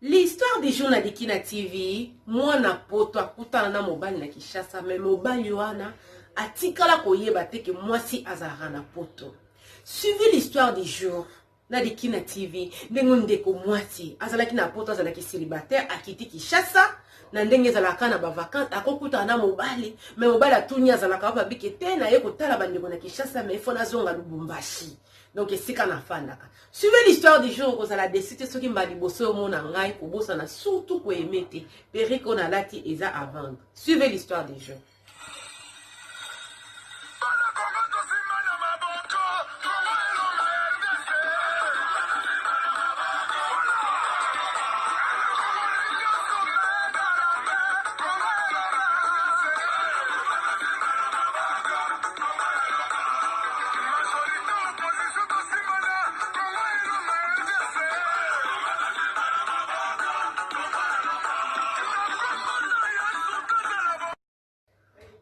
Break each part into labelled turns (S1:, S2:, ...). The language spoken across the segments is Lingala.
S1: L'histoire du jour na Dikina TV, moi na poto akutana na mobali na Kishasa, mais mobali wana atikala koyeba te ke mwasi azara na poto. Suivez l'histoire du jour na Dikina TV, ndenge ko mwasi azalaki na poto azalaki célibataire akiti Kishasa na ndenge azalaka na ba vacances akokutana na mobali, mais mobali atunya azalaka ba bike te na ye kotala bandeko na Kishasa mais fona zonga Lubumbashi. Donc, c'est qu'on a fait. Suivez l'histoire du jour, vous allez décider ce qui m'a dit, bossé au monde en rail, pour bosser, surtout pour aimer, péri qu'on a là, qui est à vendre. Suivez l'histoire du jour.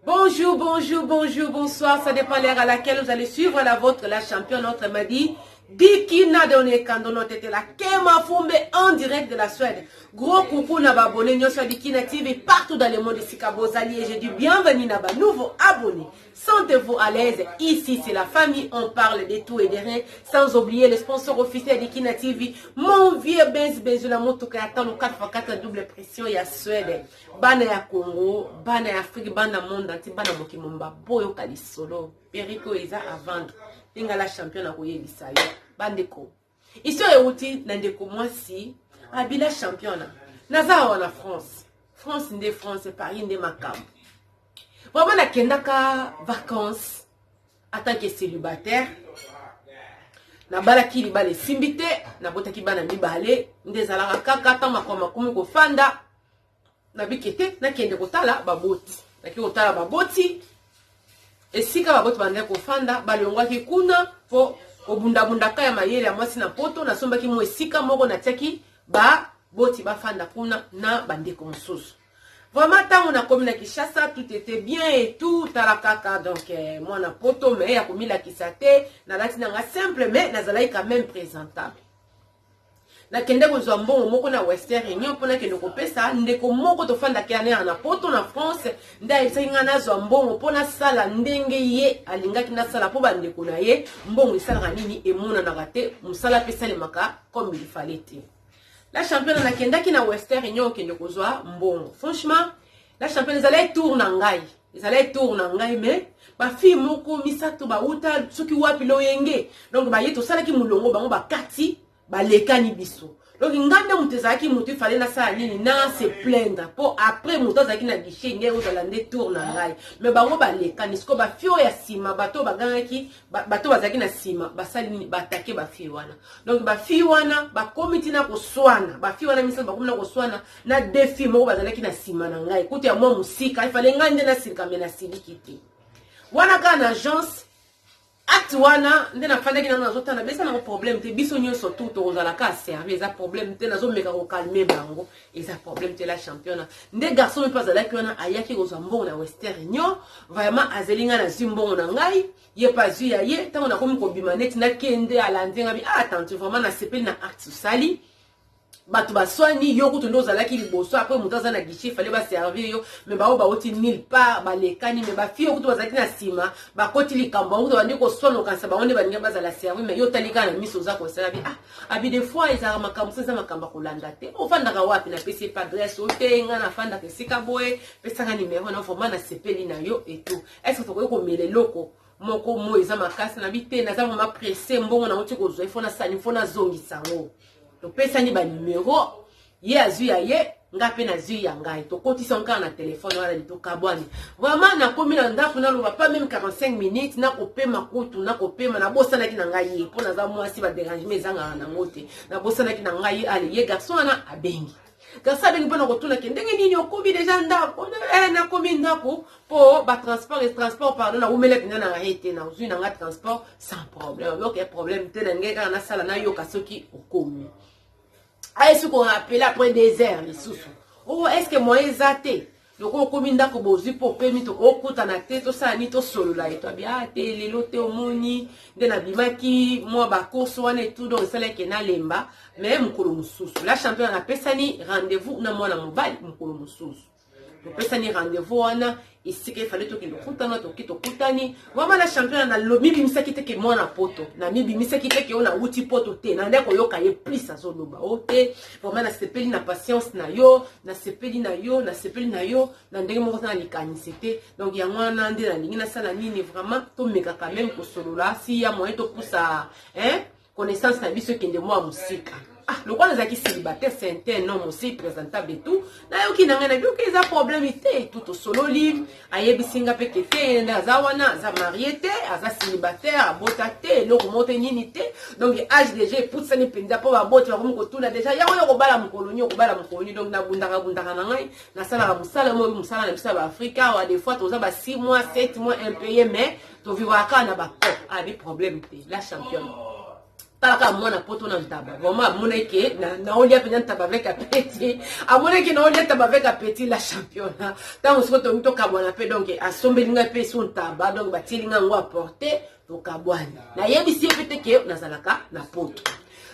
S1: Bonjour, bonjour, bonjour, bonsoir. Ça dépend l'heure à laquelle vous allez suivre la vôtre, la championne. Notre m'a dit Dikina donné quand on était là. Kema Fumbe en direct de la Suède. Gros coucou na abonné nyo sur Dikina TV partout dans le monde ici Kabozali et j'ai dit bienvenue na ba nouveau abonné. Sentez-vous à l'aise. Ici c'est la famille, on parle de tout et de rien. Sans oublier le sponsor officiel Dikina TV. Mon vieux Benz la moto qui attend le 4x4 double pression ya Suède. Bana ya Congo, bana ya Afrique, bana monde entier, bana mokimomba boyo kalisolo. Perico eza à vendre. La championne a koye bisayo bandeko histoire euti na ndeko mwasi abila championne naza wana France nde France Paris nde makam vraiment na kendaka vacances en tant que célibataire na balaki libale simbite na botaki bana mibale nde zalaka kaka ta makoma kumi ko fanda na bikete na kende kotala baboti esika baboti bande kofanda balongwaki kuna po obunda kaya mayele ya mwasi na poto na sombaki mo esika moko na tiaki ba boti bafanda kuna na bandeko mosusu. Vraiment tant on a comme na Kishasa tout était bien et tout talakaka donc moi na poto mais ya komila kisate na lati na simple mais nazalaki quand même présentable. Na kende kozwa mbongo moko na Western Union pona kende kopesa ndeko moko tofanda kiane na poto na France nda isenga nazwa mbongo pona sala ndenge ye alingaki na sala po bandeko na ye mbongo isala nini emona na rate musala pesa le maka comme il fallait. La championne na kenda ki na Western Union kende kozwa mbongo. Franchement la championne ezalait tourne ngai mais ba fi moko misato ba uta soki wapi loyenge donc ba yeto sala ki mulongo bango ba kati balekani biso. Donc nganda mutezaki mutu fallait na sala nini na se plaindre pour après mutu zaki na guichet ngé ozalande tour na ngai mais bango balekani siko ba fio ya sima bato bagangaki bato bazaki na sima basali nini batake ba fio wana. Donc ba fio wana ba komiti na koswana ba fio wana misala ba komina koswana na défi moko bazalaki na sima na ngai kuti ya mo musika il fallait ngande na sirika mena silikiti wana kana agence Atuana, nde na fanda ki na zota na besa na problème te biso nyo surtout to ozala ka servir eza problème te nazo meka ko calmer bango eza problème te la championne nde garçon me pas ala ki wana ayaki kozwa mbongo na Western Union vraiment azelinga na zimbongo na ngai ye pas zu ya ye tango na komi ko bimaneti na kende ala ndenga bi attends vraiment na sepeli na acte sali batu baswani yo kutu ndo zalaki liboso après mutaza na guichet fallait ba servir yo mais ba oti nil pas ba lekani mais ba fio kutu bazaki na sima ba koti likambo kutu bandi ko sono kansa ba onde baninga bazala servir mais yo talika na miso za ko sala bi abi des fois ezaka makambo seza makamba kolanda te ofanda ka wapi na pesi pas adresse otenga na fanda ke sika boye pesa nga numéro na vraiment na sepeli na yo et tout est-ce que to ko mele loko moko mo eza makasi na bite na za vraiment pressé mbongo na oti ko zo ifona sani fona zongi sango to pesa ni ba numéro ye azu ya ye ngape na zu ya ngai to kotisa nka na téléphone wala to kabwani vraiment na komi na ndaku na loba pas même 45 minutes na kopema kutu na kopema na bosana ki na ngai po na za mwasi ba dérangement ezanga na ngote na bosana ki na ngai ale ye garçon na abengi garçon abengi pona kotuna ke ndenge nini okobi déjà ndako na komi ndako po ba transport pardon na umele pina na arrêter na uzu na nga transport sans problème aucun problème te na ngai kana sala na yo kasoki okomi. Est-ce qu'on appelle après des heures les sous? Oh, est-ce que moi exaté? Donc on commande ko bozi pour permis to okuta na te to sa ni to solo la et to bia te lelo te omoni de na bimaki moi ba course wana et tout donc ça là que na lemba mais mukolo mususu la championne na pesani rendez-vous na mwana mobali mukolo mususu to pesani rendez-vous wana ici qu'il fallait to kilo kutana to kito kutani vraiment la championne na lobi bimisa kite ke mwana poto na mi bimisa kite ke ona uti poto te na ndeko yoka ye plus azoloba ote vraiment na sepeli na patience na yo na sepeli na yo na ndenge moko na likanisité donc ya mwana nde na lingi na sala nini vraiment to meka quand même ko solola si ya moyen to poussa connaissance na biso kende moi musika. Ah, le roi des acquis célibataires, c'est un homme aussi présentable et tout. N'a aucun n'a vu qu'ils a problème était tout au solo libre. Ayebi singa pekete, nazawana, za mariété, aza célibataire, abotate, lo remonte ninité. Donc âge déjà pour ça ni penda pour abote la ko tout là déjà. Ya ko bala mkoloni, ko bala mkoloni donc na bundaka na ngai, na sala musala mo musala na bisa ba Afrika ou des fois toza ba 6 mois, 7 mois impayé mais to vivre ka na ba cop a des problèmes la championne. Talaka mwana poto na ntaba vraiment moneke na olia penya ntaba avec appétit a moneke na olia ntaba avec appétit la championne tant on to mito kabwana pe donc a sombelinga pe son ntaba donc batilinga ngo apporter to kabwana na yebisi pete ke nazalaka na poto.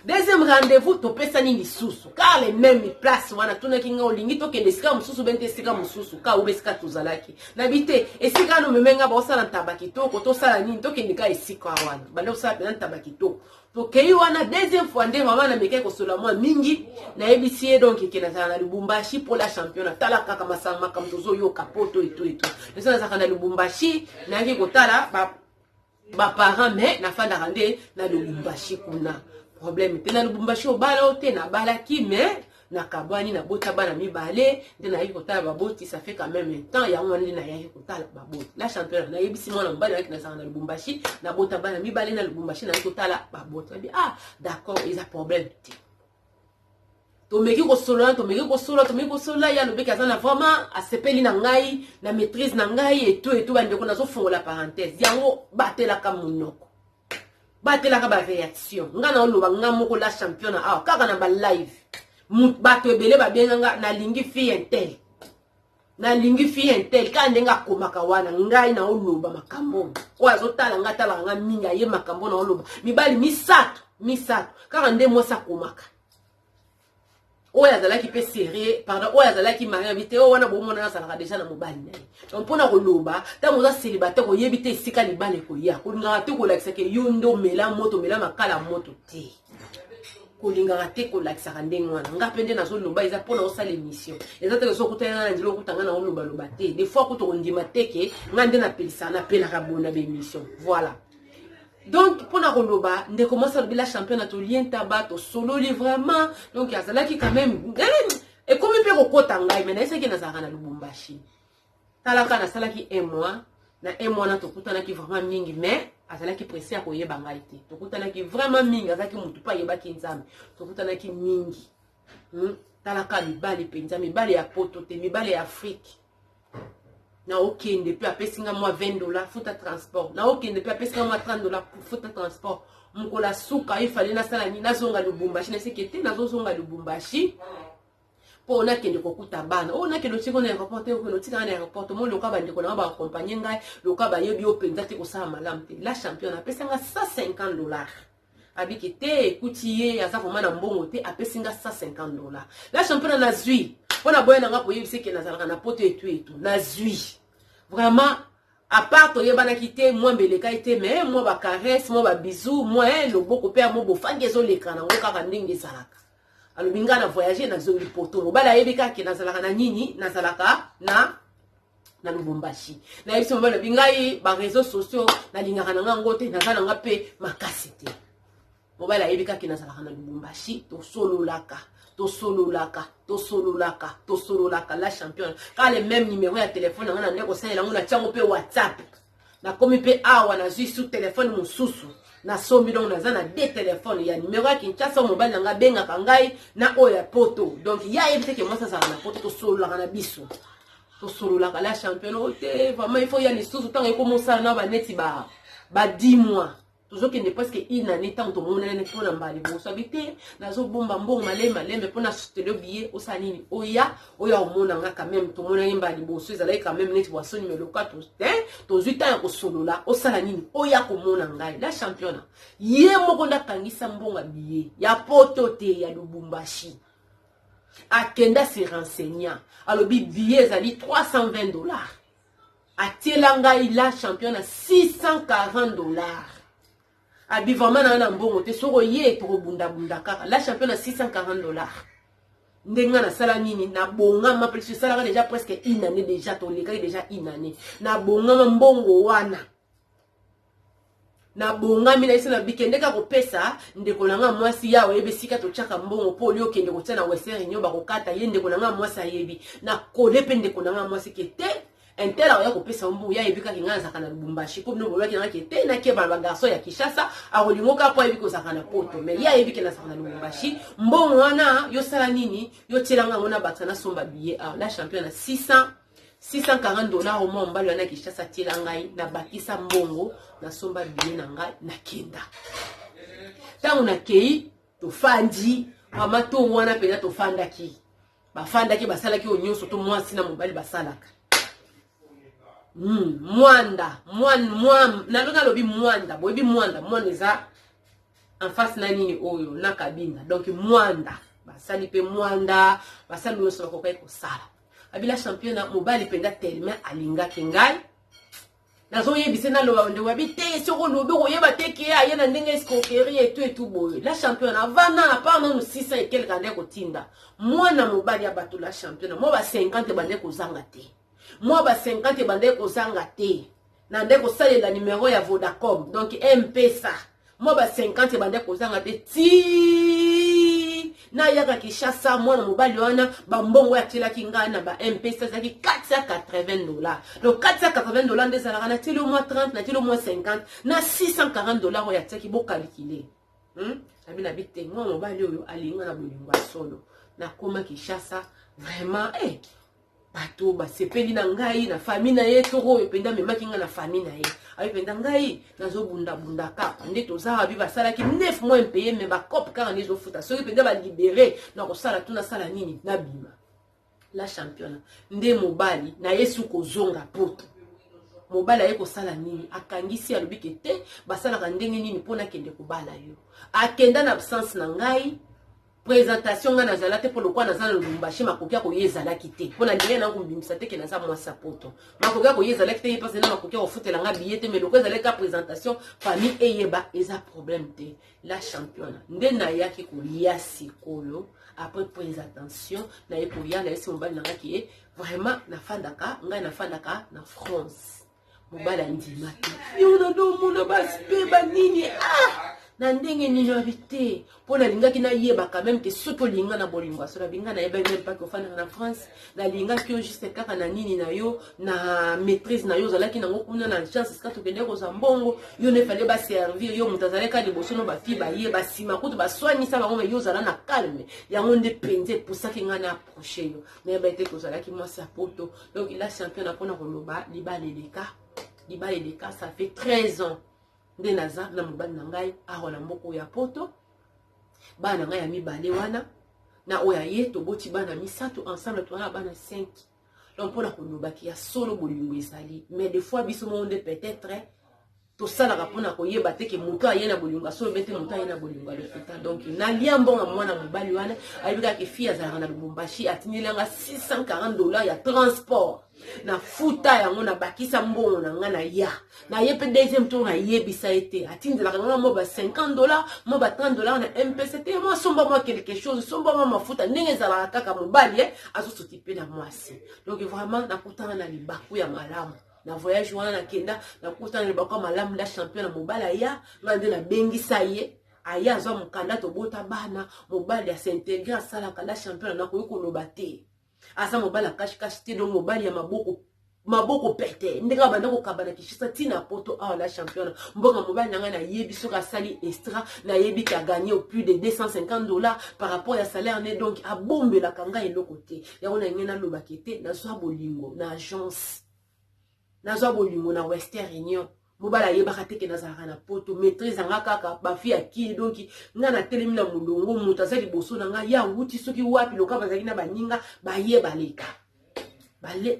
S1: Deuxième rendez-vous to pesa ni lisusu car les mêmes places wana tuna kinga olingi to kende sika mususu bente sika mususu ka ubesika tuzalaki na bite esika no memenga ba osala ntaba kitoko to sala nini to kende ka esika wana bale osala pe ntaba kitoko to kei wana deuxième fois nde maman na meka ko sola moi mingi na ebisi donc ke na na Lubumbashi pour la championne tala kaka masama kam tozo yo kapoto et tout nesa na na Lubumbashi na ngi ko tala ba parents mais na fanda rande na Lubumbashi kuna problème te na Lubumbashi obala ote na balaki mais na kabwani na bota bana mibale nde na yiko tala baboti ça fait quand même un temps ya ngwani na yiko tala baboti la championne na yebisi mwana mbali avec na sana na Lubumbashi na bota bana mibale na Lubumbashi na yiko tala baboti ah d'accord ils a problème to meki ko solo ya le beka sana vraiment a sepeli na ngai na maîtrise na ngai et tout bande ko na zo fongola parenthèse yango batela ka munoko batela ka ba réaction ngana oloba ngamoko la championne ah kaka na ba live bato ebele ba benga na lingi fille intel kande nga komaka wana ngai na oloba makambo o azotala ngatala nga minga ye makambo na oloba mibali misato kaka nde mosa komaka o yazalaki pe serré pardon o yazalaki mari vite o wana bomona na sala déjà na mobali nayi donc pona koloba ta moza célibataire ko yebite esika libale ko ya ko ngaka te ko lakisa ke yondo mela moto mela makala moto te kolinga te ko lakisa ndenge wana ngapende na zo loba eza pona osala émission eza te so kutana na ndilo kutanga na loba te des fois ko to ndima teke ngande na pelisa na pela ka bona be émission voilà. Donc pour la koloba nde commence à la championne to lien tabato solo li vraiment donc yazala ki quand même et comme peut kokota ngai mais c'est que na zaka na Lubumbashi talaka na sala ki 1 mois na to kutana ki vraiment mingi mais azala ki pressé ko yeba ngai te to kutana ki vraiment mingi azaki mutu pa yeba ki nzambe to kutana ki mingi talaka libali penza mibali ya poto te mibali ya Afrique na aucun depuis à pesinga moi $20 futa transport na aucun depuis à pesinga moi $30 futa transport mukola suka il fallait na sala ni na zonga Lubumbashi na sekete na zonga Lubumbashi pour na kende kokuta bana o na kende tiko na aéroport ko no tika na aéroport mo loka bande ko na ba accompagner ngai loka ba yebi o penza te ko sa malamte la championne pesinga $150 abikete kutiye aza vraiment na mbongo te apesinga $150 la championne na zui on a besoin d'en appuyer c'est que na poto et tout na zui vraiment à part to yeba na kité moi mbeleka été mais moi ba caresse moi ba bisou moi le boko père moi bo fangezo l'écran ngo kaka ndingi salaka alubinga na voyager na zoli poto bala yebika ke na salaka na nini na salaka na Lubumbashi na yeso mbala bingai ba réseaux sociaux na lingaka na ngote na kana ngape makasite mobala yebika ke na salaka na Lubumbashi to solo laka la championne quand les mêmes numéros de téléphone on a ndeko ça on a tchango pe WhatsApp na komi pe awa na zui sous téléphone mususu na sombi donc na zana deux téléphones ya numéro ya Kinshasa mobile nga benga kangai na oya poto donc ya yebite ke moi ça na poto to solo na biso to solo la championne ote vraiment il faut y aller sous tant que commencer na ba neti ba 10 mois toujours qu'il n'est presque une année tant que mon année pour l'emballer bon s'habiter nazo bomba bon malé pour na soutenir le billet au sanini oya au monanga quand même tout mon année mbali bon c'est allé quand même net boisson numéro 4 to 8 ans au solo là au salanini oya ko monanga la championnat yé moko ndakangisa mbonga billet ya potote ya Lubumbashi akenda se renseignant alors billet zali $320 atielanga la championnat $640 abi vraiment na mbongo te soko ye to bunda kaka la championnat $640 ndenga na sala nini na bonga ma plus sala déjà presque une année déjà to lega déjà une année na bonga mbongo wana na bonga mina isi na bikende ka kopesa ndeko nanga mwasi yawe ebesika to chaka mbongo poli okende kotia na western nyo bakokata ye ndeko nanga mwasi ayebi na kolepe ndeko nanga mwasi kete entela ya kopesa mbongo ya ebika kinganza kana Lubumbashi ko bino bolaki na kete na ke ba garçon ya Kishasa akolingoka po ebiko sakana poto mais ya ebike na sakana Lubumbashi mbongo wana yo sala nini yo tielanga ngona batana somba billet la championnat $640 au moins mbali wana Kishasa tiela ngai na bakisa mbongo na somba billet na ngai na kenda tangu na kei to fandi mama to wana pena to fandaki bafandaki basalaki onyoso to mwasi na mobali basalaka mwanda nalonga lobi mwanda boyebi mwanda eza en face na nini oyo na kabina donc mwanda basali pe mwanda basali nyonso bakokai kosala abila championnat mobali penda tellement alingaki ngai nazo yebise na loba nde wabi te soko lobi koyeba te ke ya na ndenge escroquerie et tout boye la championnat vana pardon 600 et quelques années kotinda mwana mobali abato la championnat mo ba 50 bande kozanga te moi ba 50 bande kozanga te na ndeko salela numéro ya Vodacom donc M-Pesa moi ba 50 bande kozanga te ti na yaka Kishasa mwana mobali wana ba mbongo ya tela kinga na ba M-Pesa zaki $480 donc $480 ndezala na telo mois 30 na telo mois 50 na $640 ya tsaki bo calculer abina bite moi mobali oyo alinga na bolingo solo na koma Kishasa vraiment bato basepeli na ngai na famille na ye toko oyo penda memaki nga na famille na ye ayo penda ngai nazo bunda kaka nde tozala bi basalaki 9 mois impayé mais bakope kaka nezo futa soki penda ba libéré na kosala tuna sala nini na bima la championnat nde mobali na yesu kozonga poto mobali aye kosala nini akangisi alobi ke te basalaka ndenge nini mpona kende kobala yo akenda na absence na ngai présentation nga nazala te pour le quoi nazala Lubumbashi makokia ko yezala kite pona ndenge na kumbimisa te ke naza mwa sapoto makokia ko yezala kite parce na makokia ko futela nga billet mais le quoi ezala ka présentation famille eyeba eza problème te la championne nde na yaki ko lia sikolo après présentation na yeko ya na esi mobali nanga ki vraiment na fandaka na France mobali ndima te yo na do mona baspe ba nini na ndenge nini habité pour na linga ki na yeba quand même que soto linga na bolingo so na binga na yeba même pas que fana na France na linga ki juste kaka na nini na yo na maîtrise na yo zalaki na ngokuna na chance ska to kende ko zambongo yo ne fallait ba servir yo mutazaleka liboso no ba fi ba yeba sima kutu ba soigner ça ba ngoma yo zala na calme ya ngonde penze pour ça ki nga na approcher yo na yeba ete ko zalaki moi sa poto donc il a champion na pona ko loba libale leka ça fait 13 ans nde naza na mobali na ngai aho na mboko ya poto bana ngai ya mibale wana na oya ye toboti bana misato ensemble to na bana 5 donc mpona kolobaki ya solo bolingo ezali mais des fois biso monde peut-être tosalaka mpona koyeba te ke moto aye na bolingo solo bete moto aye na bolingo ya lokuta donc nalia mbonga mwana mobali wana ayebika ke fille azalaka na Lubumbashi atindelanga $640 ya transport na futa yango na bakisa mbongo na nga na ya na ye pe deuxième tour na yebisa ete atindelaka nga mo ba $50 mo ba $30 na MPCT mo somba mo quelque chose somba mo mafuta ndenge ezalaka kaka mobali azosuti pe na mwasi donc vraiment nakutana na libaku ya malamu na voyage wana na kenda na kutana libaku ya malamu la champion na mobali aya ngande na bengisa ye aya azwa mokanda tobota bana mobali ya s'intégrer asalaka la champion na koyi koloba te asa mobali akashi te donc mobali ya maboko pete ndeka banda ko kabana Kishasa tina poto a la champion mbonga mobali nanga na yebi soka sali extra na yebi ki a gagné au plus de $250 par rapport à salaire né donc a bombe la kanga eloko te ya ona ngena lobakete na zwa bolingo na agence na zwa bolingo na Western Union mobala yebaka te ke nazalaka na poto maîtrise nga kaka bafi aki donc nga na telemi na mulongo mutu aza liboso na nga ya wuti soki wapi loka bazali na baninga baye baleka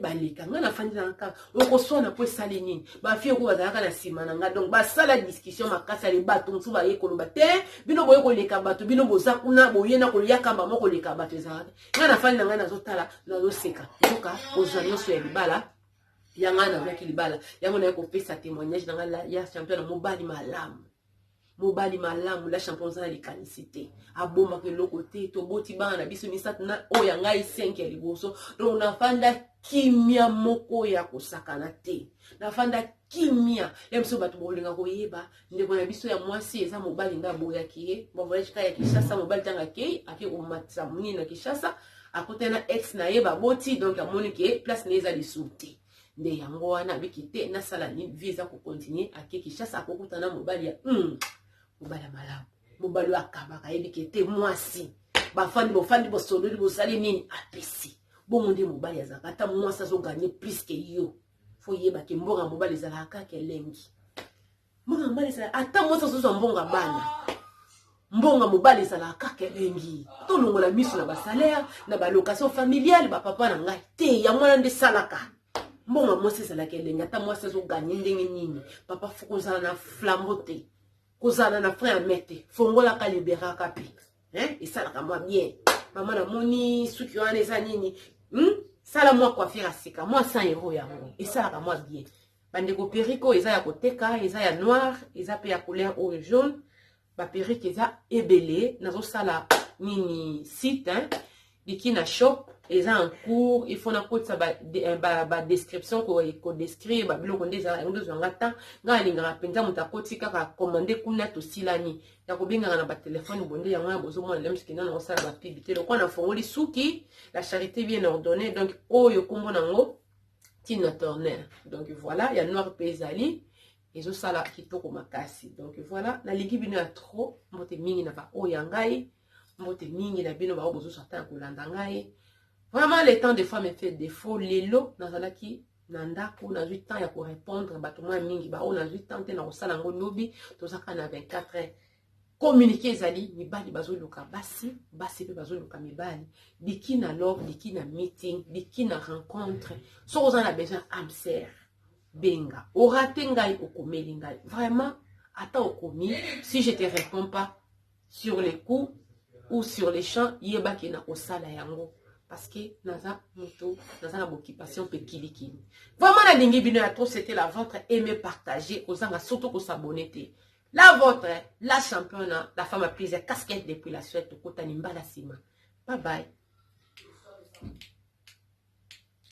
S1: baleka nga na fandi na kaka okoswana po esali nini bafi oko bazalaka na nsima na nga donc basala discussion makasi ale bato mosusu baye koloba te bino boye koleka bato bino boza kuna boye na koyakamba moko koleka bato ezalaka nga na fandi na nga nazotala nazoseka yoka kozwa nyonso ya libala yanga na vaki libala yango na kopesa témoignage na nga ya champion na mobali malamu la champion za likanisite aboma ke loko te to boti bana na biso misatu na o yanga 5 ya liboso donc na fanda kimia moko ya kosakana te na fanda kimia yemso bato bolinga koyeba ndeko na biso ya mwasi eza mobali nda boya kiye mobali chika ya Kishasa mobali tanga ke aki omatsa muni na Kishasa akotena ex na yeba boti donc amoni ke place neza lisuti nde yango wana bikite na sala ni visa ko continuer ake Kishasa akokutana mobali ya mobali malamu mobali akabaka yebikite mwasi bafandi bosolo bosali nini apesi bongo nde mobali azaka ata mwasi azo gagner plus que yo fo yeba ke mbonga mobali ezalaka kelengi mbonga mobali ezalaka ata mwasi azo mbonga bana mbonga mobali ezalaka kelengi tolongola miso na basalaire na balocation familiale bapapa na ngai te ya mwana nde salaka mbonga mwasi ezalaka elengi ata mwasi azo gagner ndenge nini papa fo kozala na flambeau te kozala na frère mete fongola ka liberaka pe esalaka mwa bien mama na moni suki wana eza nini sala mwa coiffure asika mwa 100 € yango esalaka mwa bien bandeko periko eza ya koteka eza ya noir eza pe ya couleur oyo jaune ba perike eza ebele nazosala nini site bikina shop eza en cours il faut na kotsa ba description ko descrire ba biloko ndeza yango zwanga ta nga lingaka penza mutakoti kaka commander kuna to silani ya kobenga na ba téléphone bonde yango ya bozo mwana lemski na osala ba publicité donc on a fongoli suki la charité bien ordonnée donc oyo kombo nango Tina Turner donc voilà ya noir pezali ezosala kitoko makasi donc voilà na ligi bino ya trop mbote mingi na ba oya ngai mbote mingi na bino ba bozo sorta kolanda ngai. Vraiment, le temps des fois me fait défaut. Lelo, nazalaki, nandako, na 8 ans, ya ko répondre, batuma mingi, ba on a 8 ans, te na osala ngo lobi, tozaka na 24 heures. Communiquer zali, mibali bazo luka basi, basi pe bazo luka mibali. Diki na love, diki na meeting, diki na rencontre. So on a besoin amser, benga. Orate ngai okomeli ngai. Vraiment, ata okomi, si je te réponds pas sur les coups ou sur les champs, yeba ki na osala yango. Parce que naza moto, naza na occupation pe kilikini. Vraiment la lingi bino ya trop, c'était la vôtre, aimez partager, osanga surtout ko s'abonner te. La vôtre, la championne, la femme à plaisir, casquette depuis la Suède, kota nimbala sima. Bye bye.